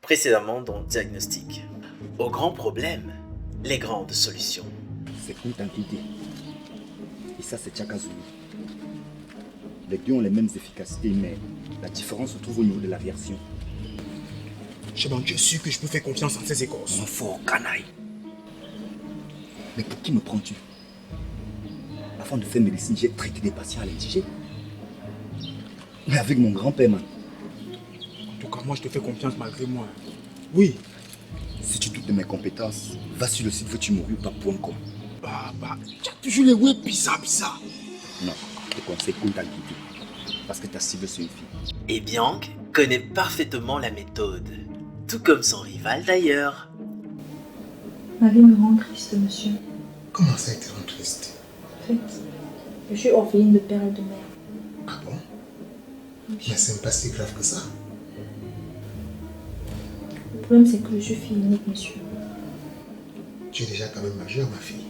Précédemment dans Diagnostic. Aux grands problèmes, les grandes solutions. C'est Kuntankide. Et ça, c'est Tchakazulu. Les deux ont les mêmes efficacités, mais la différence se trouve au niveau de la réaction. Cheban, tu es sûr que je peux faire confiance en ces écorces? Mon fort canaille. Mais pour qui me prends-tu? Avant de faire médecine, j'ai traité des patients à l'indigène. Mais avec mon grand-père, man. En tout cas, moi, je te fais confiance malgré moi. Oui. Si tu doutes de mes compétences, va sur le site veux-tu-mourir.com. Tu as toujours les web bizarres. Non, je te conseille Kuntankide. Parce que ta cible, c'est une fille. Et Bianc connaît parfaitement la méthode. Tout comme son rival d'ailleurs. Ma vie me rend triste, monsieur. Comment ça, te rend triste? En fait, je suis orpheline de père et de mère. Ah bon? Mais c'est pas si grave que ça. Le problème, c'est que je suis fille unique, monsieur. Tu es déjà quand même majeure, ma fille.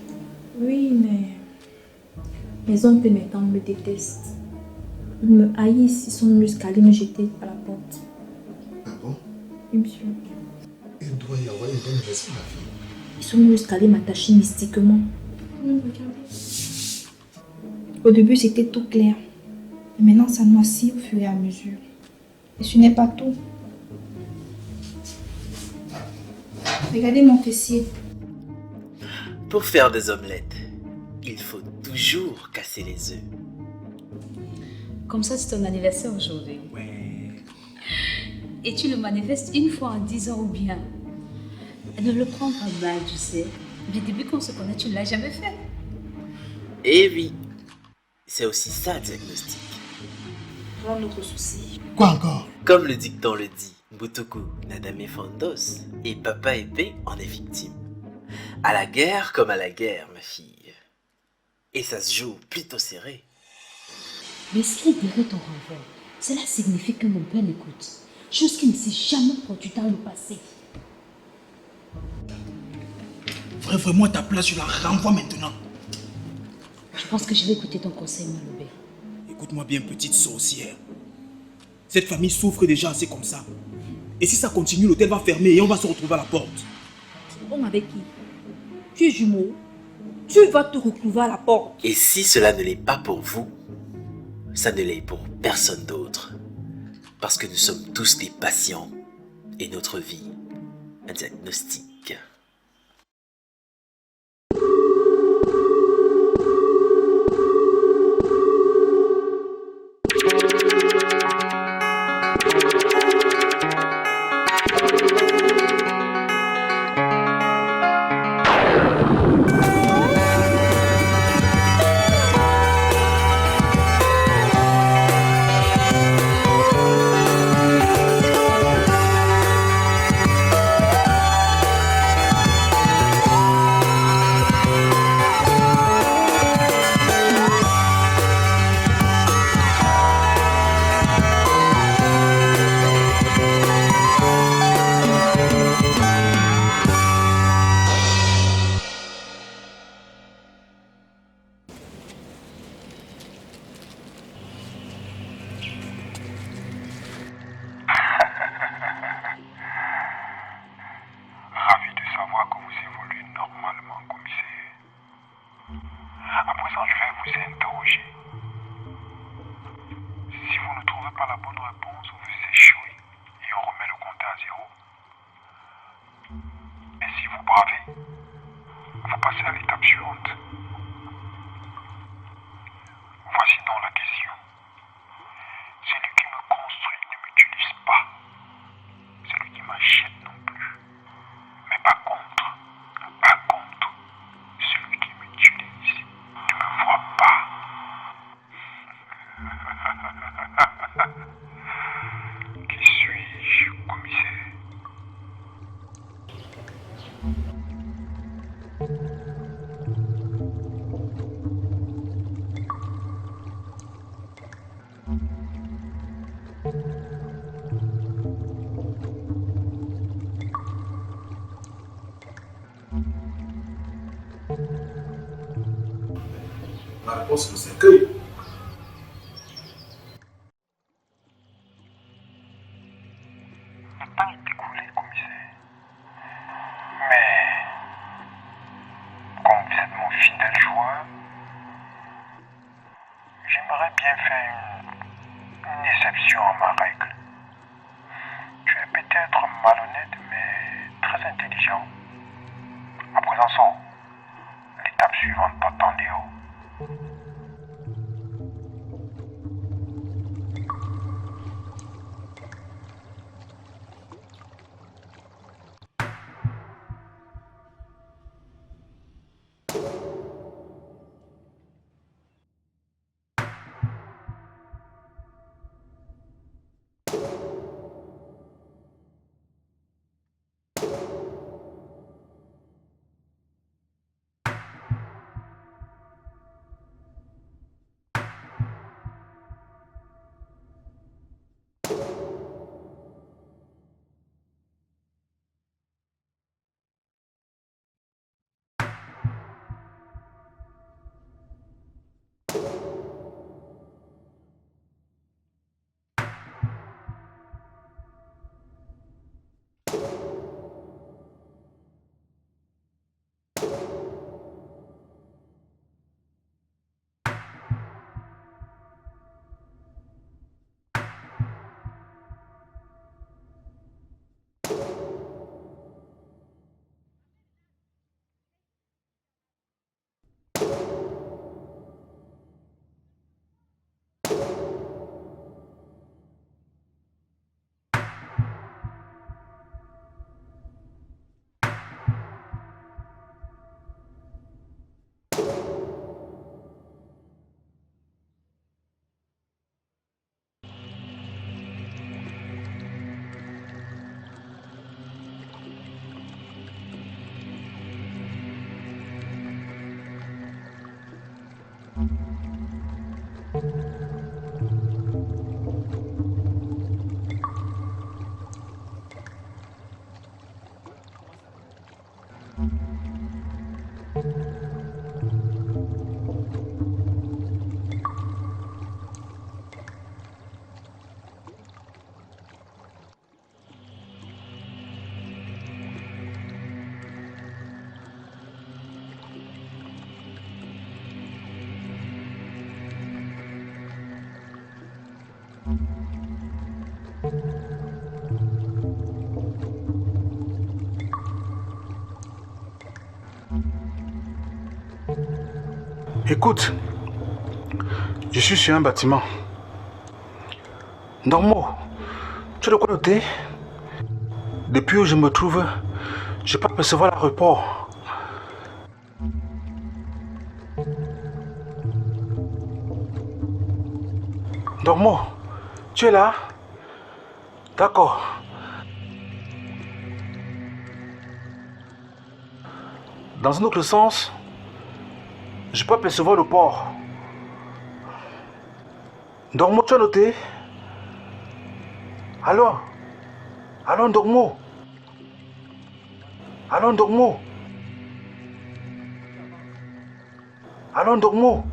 Oui, mais mes oncles et mes tantes me détestent. Ils me haïssent, ils sont venus jusqu'à aller me jeter à la porte. Ah bon? Oui, monsieur. Il doit y avoir une bonne raison, ma fille. Ils sont venus jusqu'à aller m'attacher mystiquement. Regardez. Au début, c'était tout clair. Mais maintenant, ça noircit au fur et à mesure. Et ce n'est pas tout. Regardez mon fessier. Pour faire des omelettes, il faut toujours casser les œufs. Comme ça, c'est ton anniversaire aujourd'hui. Ouais. Et tu le manifestes une fois en 10 ans ou bien. Ne le prends pas mal, tu sais. Mais depuis qu'on se connaît, tu ne l'as jamais fait. Et oui, c'est aussi ça Diagnostic. Voilà notre souci. Quoi encore? Comme le dicton le dit, Mbutuku Nadame Fondos et Papa Épée en est victime. À la guerre comme à la guerre, ma fille. Et ça se joue plutôt serré. Mais ce qui est derrière ton renvoi, cela signifie que mon père m'écoute. Chose qui ne s'est jamais produite dans le passé. Vraiment, ta place, je la renvoie maintenant. Je pense que je vais écouter ton conseil, Maloubé. Écoute-moi bien, petite sorcière. Cette famille souffre déjà assez comme ça. Et si ça continue, l'hôtel va fermer et on va se retrouver à la porte. Bon, avec qui? Tu es jumeau. Tu vas te retrouver à la porte. Et si cela ne l'est pas pour vous, ça ne l'est pour personne d'autre. Parce que nous sommes tous des patients et notre vie, un diagnostic. Ravi de savoir que vous évoluez normalement, commissaire. À présent, je vais vous interroger. Si vous ne trouvez pas la bonne réponse, vous échouez et on remet le compteur à zéro. Et si vous bravez, vous passez à l'étape suivante. Voici donc la question. Celui qui me construit ne m'utilise pas. Celui qui m'achète non plus. Mais par contre, celui qui m'utilise ne me voit pas. Qui suis-je, commissaire? La réponse nous accueille. Le temps est écoulé, commissaire. mon fidèle joueur, j'aimerais bien faire une exception à ma règle. Tu es peut-être malhonnête, mais très intelligent. À présent, sors. L'étape suivante t'attendait haut. Écoute, je suis sur un bâtiment. Dormo, tu as de quoi noter? Depuis où je me trouve, je peux percevoir l'aéroport. Dormo, tu es là? D'accord. Dans un autre sens, je peux percevoir le port. Dormo, tu as noté? Allons? Allons, Dormo? Allons, Dormo? Allons, Dormo?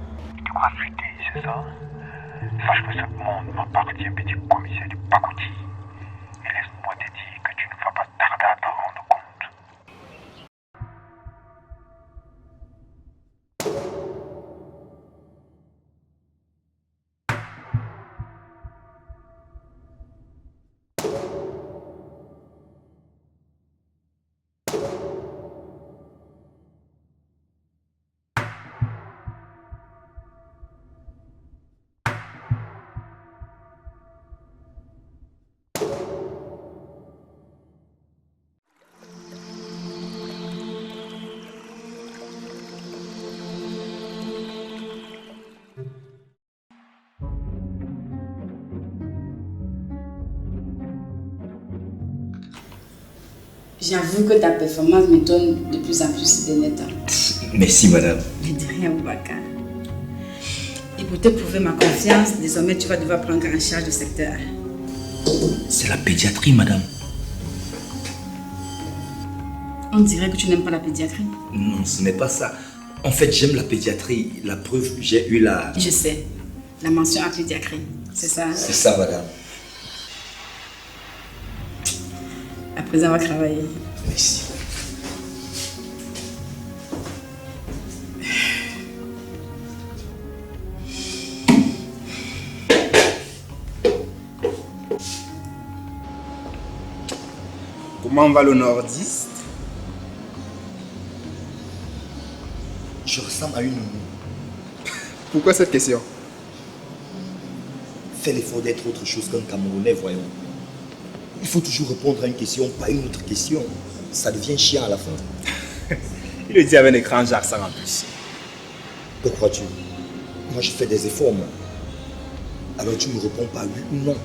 Tu crois fuiter, c'est ça? Sache que ce monde m'appartient, petit commissaire de Pacouti. Et laisse-moi te dire que tu ne vas pas tarder à t'en rendre compte. J'avoue que ta performance me donne de plus en plus ces derniers temps. Merci, madame. Ne dis rien, Boubacar. Et pour te prouver ma confiance, désormais tu vas devoir prendre en charge le secteur. C'est la pédiatrie, madame. On dirait que tu n'aimes pas la pédiatrie. Non, ce n'est pas ça. En fait, j'aime la pédiatrie. La preuve, j'ai eu la... Je sais. La mention à pédiatrie. C'est ça, hein? C'est ça, madame. À présent, on va travailler. Merci. Comment va le nordiste? Je ressemble à une nounou. Pourquoi cette question? Fais l'effort d'être autre chose qu'un Camerounais, voyons. Il faut toujours répondre à une question, pas une autre question. Ça devient chiant à la fin. Il le dit avec un écran accent en plus. Que crois-tu? Moi, je fais des efforts, moi. Alors tu me réponds pas oui ou non.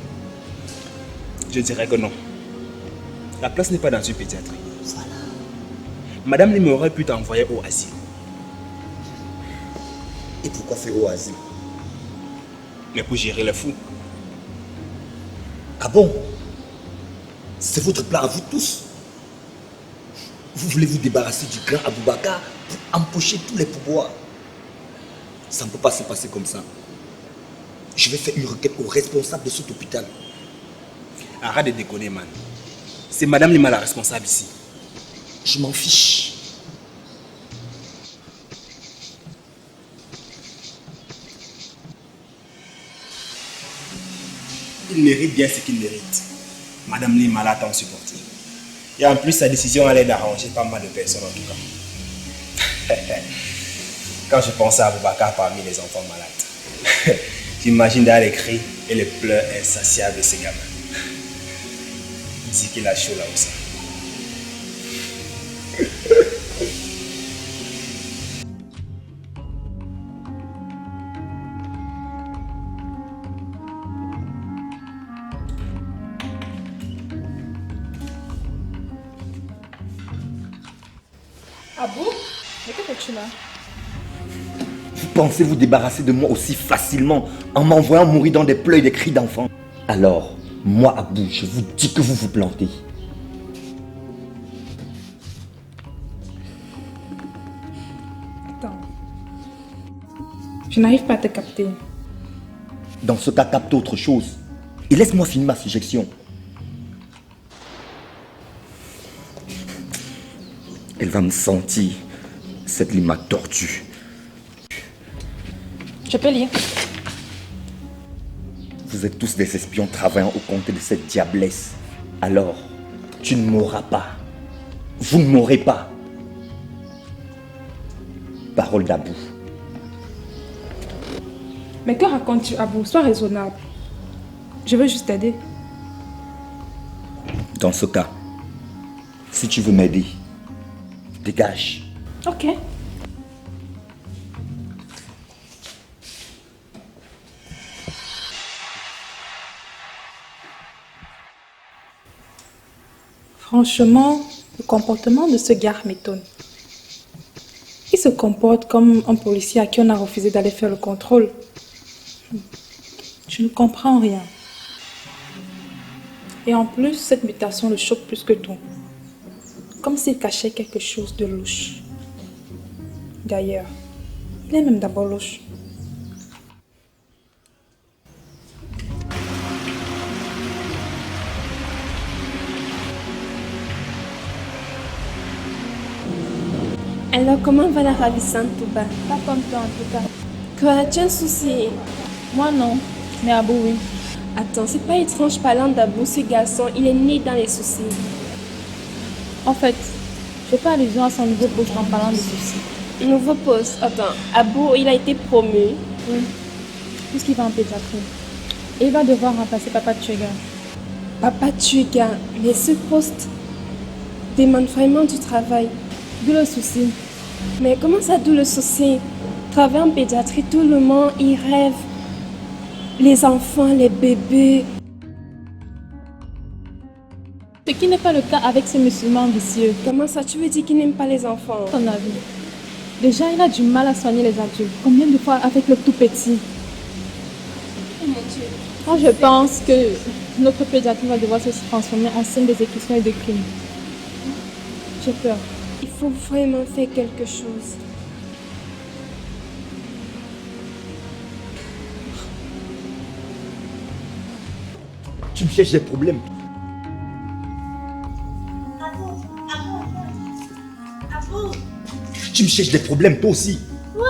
Je dirais que non. La place n'est pas dans une pédiatrie. Voilà. Madame Lim aurait pu t'envoyer au asile. Et pourquoi faire au asile? Mais pour gérer les fous. Ah bon? C'est votre plan à vous tous? Vous voulez vous débarrasser du grand Aboubakar pour empocher tous les pouvoirs? Ça ne peut pas se passer comme ça. Je vais faire une requête au responsable de cet hôpital. Arrête de déconner, man. C'est Madame Lima la responsable ici. Je m'en fiche. Il mérite bien ce qu'il mérite. Madame Lima l'a tant supporté. Et en plus, sa décision allait d'arranger pas mal de personnes en tout cas. Quand je pense à Aboubakar parmi les enfants malades, j'imagine derrière les cris et les pleurs insatiables de ces gamins. Dis qu'il a chaud là aussi. Abou, mais que fais-tu là? Vous pensez vous débarrasser de moi aussi facilement en m'envoyant mourir dans des pleurs et des cris d'enfants? Alors, moi, Abou, je vous dis que vous vous plantez. Attends. Je n'arrive pas à te capter. Dans ce cas, capte autre chose. Et laisse-moi finir ma suggestion. Elle va me sentir, cette Lima tordue. Je peux lire. Vous êtes tous des espions travaillant au compte de cette diablesse. Alors, tu ne m'auras pas. Vous ne m'aurez pas. Parole d'Abou. Mais que racontes-tu, Abou? Sois raisonnable. Je veux juste t'aider. Dans ce cas, si tu veux m'aider, dégage. Ok. Franchement, le comportement de ce gars m'étonne. Il se comporte comme un policier à qui on a refusé d'aller faire le contrôle. Je ne comprends rien. Et en plus, cette mutation le choque plus que tout. Comme s'il cachait quelque chose de louche. D'ailleurs, il est même d'abord louche. Alors, comment va la ravissante Touba? Pas comme toi en tout cas. Quoi, tu as un souci? Moi non, mais Abou oui. Attends, c'est pas étrange parlant d'Abou, ce garçon, il est né dans les soucis. En fait, je fais allusion à son nouveau poste en parlant de soucis. Nouveau poste, attends, Abou, il a été promu. Oui, puisqu'il va en pédiatrie. Et il va devoir remplacer Papa Tchega. Papa Tchega, mais ce poste demande vraiment du travail. D'où le souci. Mais comment ça, d'où le souci? Travailler en pédiatrie, tout le monde y rêve. Les enfants, les bébés. Ce qui n'est pas le cas avec ces musulmans vicieux. Comment ça, tu veux dire qu'il n'aime pas les enfants? Ton avis. Déjà, il a du mal à soigner les adultes. Combien de fois avec le tout petit? Oh mon Dieu. Moi, je pense que notre pédiatrie va devoir se transformer en scène d'exécution et de crimes. J'ai peur. Il faut vraiment faire quelque chose. Tu me cherches des problèmes. Abou, Tu me cherches des problèmes, toi aussi. quoi?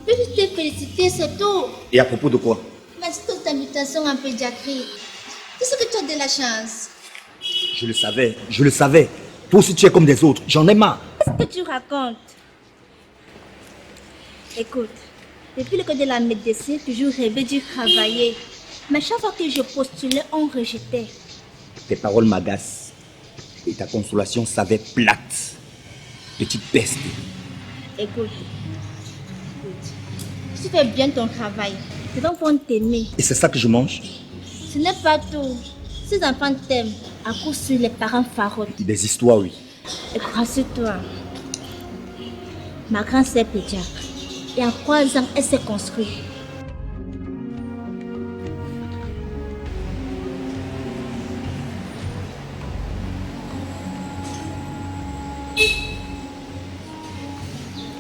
Je peux juste te féliciter, c'est tout. Et à propos de quoi? Merci pour ta mutation en pédiatrie. Tu sais que tu as de la chance. Je le savais, je le savais. Toi aussi tu es comme des autres, j'en ai marre. Qu'est-ce que tu racontes? Écoute, depuis le cas de la médecine, j'ai toujours rêvé d'y travailler. Mais chaque fois que je postulais, on rejetait. Tes paroles m'agacent. Et ta consolation s'avère plate. Petite peste. Écoute, si tu fais bien ton travail, tes enfants vont t'aimer. Et c'est ça que je mange? Ce n'est pas tout. Ces enfants t'aiment à coup sur les parents farotes. Des histoires, oui. Et rassure-toi, ma grande sœur pédiatre. Et en 3 ans, elle s'est construite.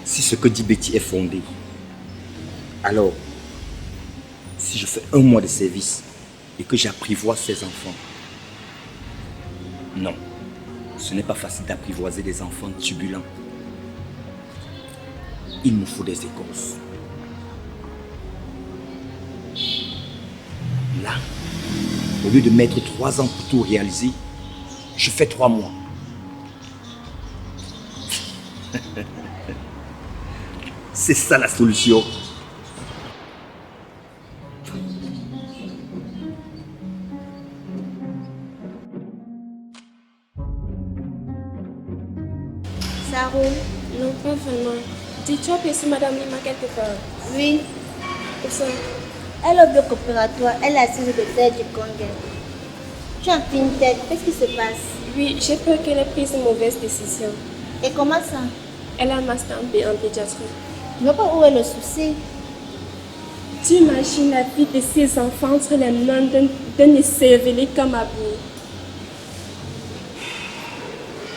Si ce que dit Betty est fondé, alors, si je fais 1 mois de service et que j'apprivoise ces enfants, non, ce n'est pas facile d'apprivoiser des enfants turbulents. Il me faut des écorces. Là, au lieu de mettre 3 ans pour tout réaliser, je fais 3 mois. C'est ça la solution. Ça roule? Non, pas vraiment. Dis-tu aperçu Madame Lima quelque part? Oui. Où ça? Elle est au bloc opératoire, elle est assise de tête du Congrès. Tu as un fine tête, qu'est-ce qui se passe? Oui, j'ai peur qu'elle ait pris une mauvaise décision. Et comment ça? Elle a un master en pédiatrie. Je ne vois pas où est le souci. Tu imagines la vie de ces enfants entre les mains d'un écervelé comme Abou.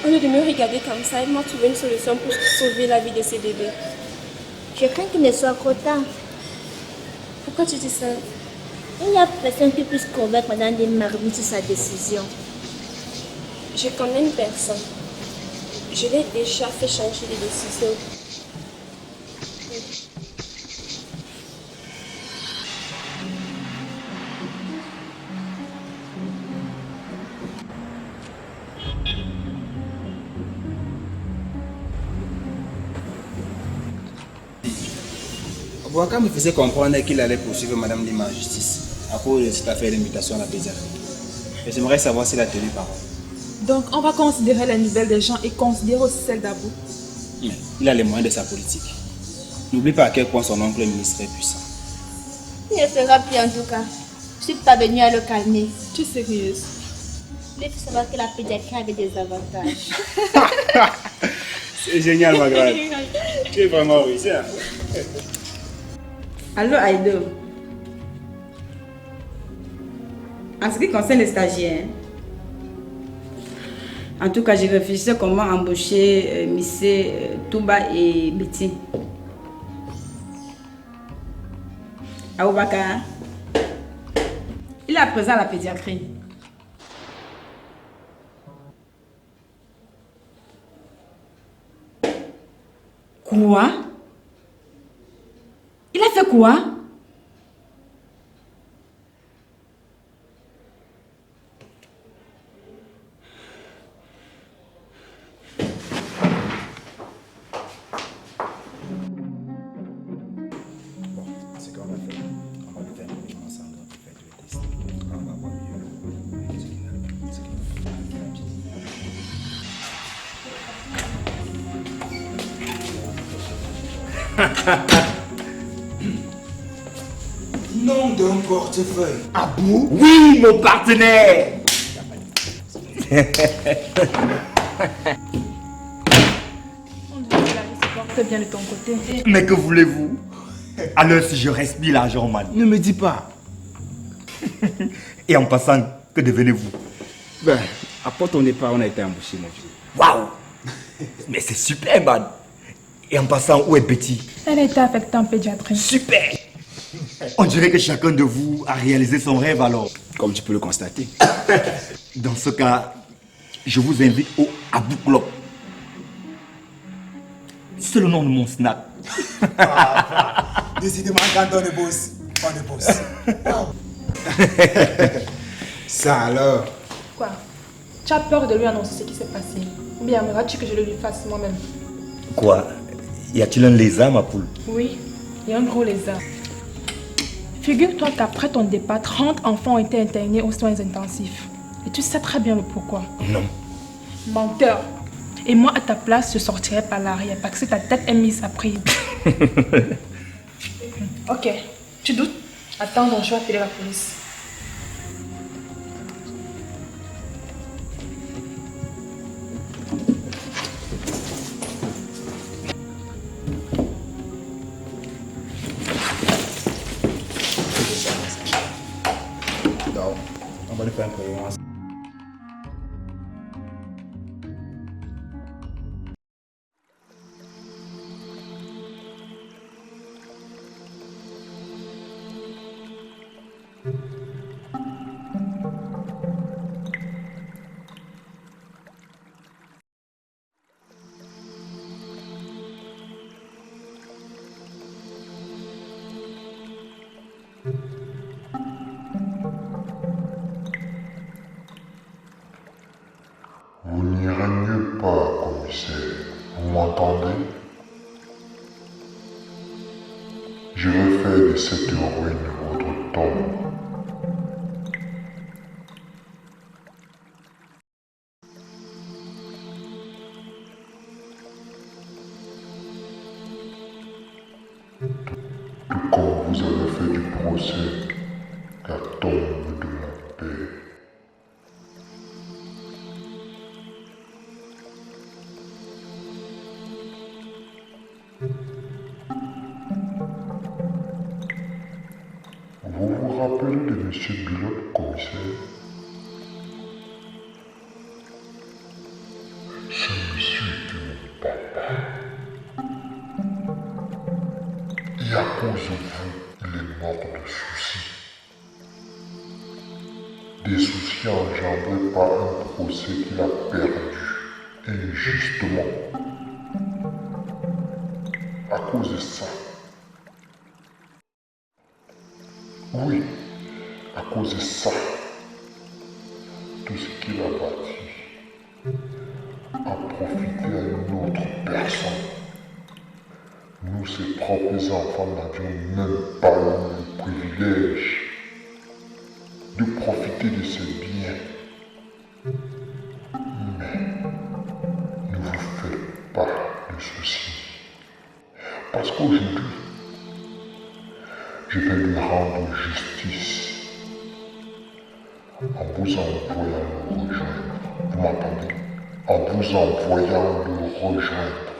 Au lieu de me regarder comme ça, elle m'a trouvé une solution pour sauver la vie de ces bébés. Je crains qu'il ne soit trop tard. Pourquoi tu dis ça? Il n'y a personne qui puisse convaincre Madame de Marvin sur sa décision. Je connais une personne. Je l'ai déjà fait changer de décision. Boubacar me faisait comprendre qu'il allait poursuivre Madame Lima en justice à cause de cette affaire d'immutation à la pédiatrie. Et j'aimerais savoir s'il a tenu parole. Donc, on va considérer les nouvelles des gens et considérer aussi celles d'Abou. Mais il a les moyens de sa politique. N'oublie pas à quel point son oncle ministre est puissant. Il fera bien en tout cas. Je suis pas venue à le calmer. Tu es sérieuse? Il faut savoir que la pédiatrie avait des avantages. C'est génial, ma grande. Tu es vraiment rusé. Hein? Allô, Aïdo. En ce qui concerne les stagiaires, en tout cas, je réfléchissais comment embaucher Missé, Touba et Betty. Aboubakar, il est à présent à la pédiatrie. Quoi? Il a fait quoi? C'est qu'on va faire. On va le faire ensemble. On va faire tous les tests. On va voir mieux ce qu'il a. Nom d'un portefeuille. Abou? Oui, mon partenaire. Porte bien de ton côté. Mais que voulez-vous? Alors si je respire l'argent, man. Ne me dis pas. Et en passant, que devenez-vous? Ben, après ton départ, on a été embauché, mon vieux. Waouh! Mais c'est super, man. Et en passant, où est Betty? Elle a été affectée en pédiatrie. Super! On dirait que chacun de vous a réalisé son rêve alors. Comme tu peux le constater. Dans ce cas, je vous invite au Abou Club. C'est le nom de mon snack. Décidément, quand on est boss, on est boss. Ça alors. Quoi? Tu as peur de lui annoncer ce qui s'est passé? Ou bien aimerais-tu que je le lui fasse moi-même? Quoi? Y a-t-il un lézard, ma poule? Oui, il y a un gros lézard. Figure-toi qu'après ton départ, 30 enfants ont été internés aux soins intensifs. Et tu sais très bien le pourquoi. Non. Menteur. Et moi, à ta place, je sortirais par l'arrière parce que ta tête est mise à prix. Ok, tu doutes? Attends, donc je vais appeler la police. Donc, on va lui faire un peu. Vous n'y régnez pas, commissaire. Vous m'entendez? Je vais faire de cette ruine votre tombe. Tout comme vous avez fait du procès la tombe de mon père. Vous vous rappelez de M. Bilop, commissaire? Ce monsieur était mon papa. Et à cause de vous, il est mort de soucis. Des soucis engendrés par un procès qu'il a perdu injustement. À cause de ça. Oui, à cause de ça. Tout ce qu'il a bâti a profité à une autre personne. Nous, ses propres enfants, n'avions même pas eu le privilège de profiter de ses biens. Mais ne vous faites pas de soucis. Parce qu'aujourd'hui, je vais lui rendre justice en vous envoyant le rejoindre. Vous m'entendez? En vous envoyant le rejoindre.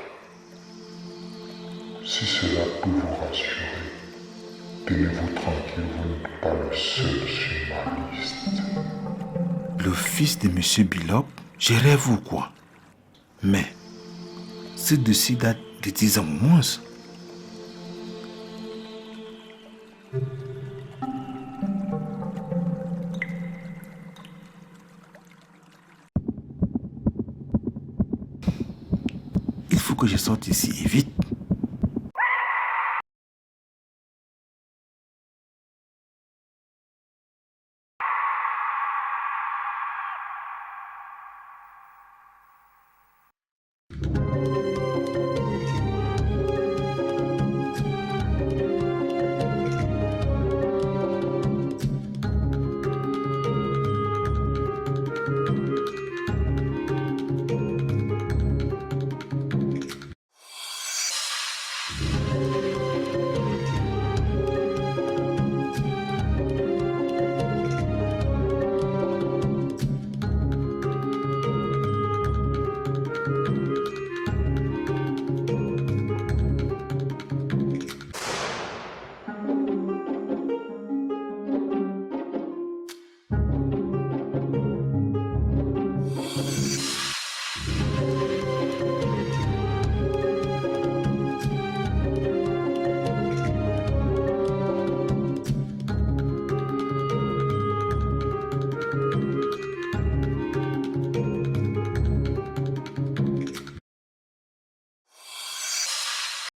Si cela peut vous rassurer, tenez-vous tranquille, vous n'êtes pas le seul sur ma liste. Le fils de M. Bilop, je rêve ou quoi? Mais, ce dossier date de 10 ans au moins. Il faut que je sorte ici et vite.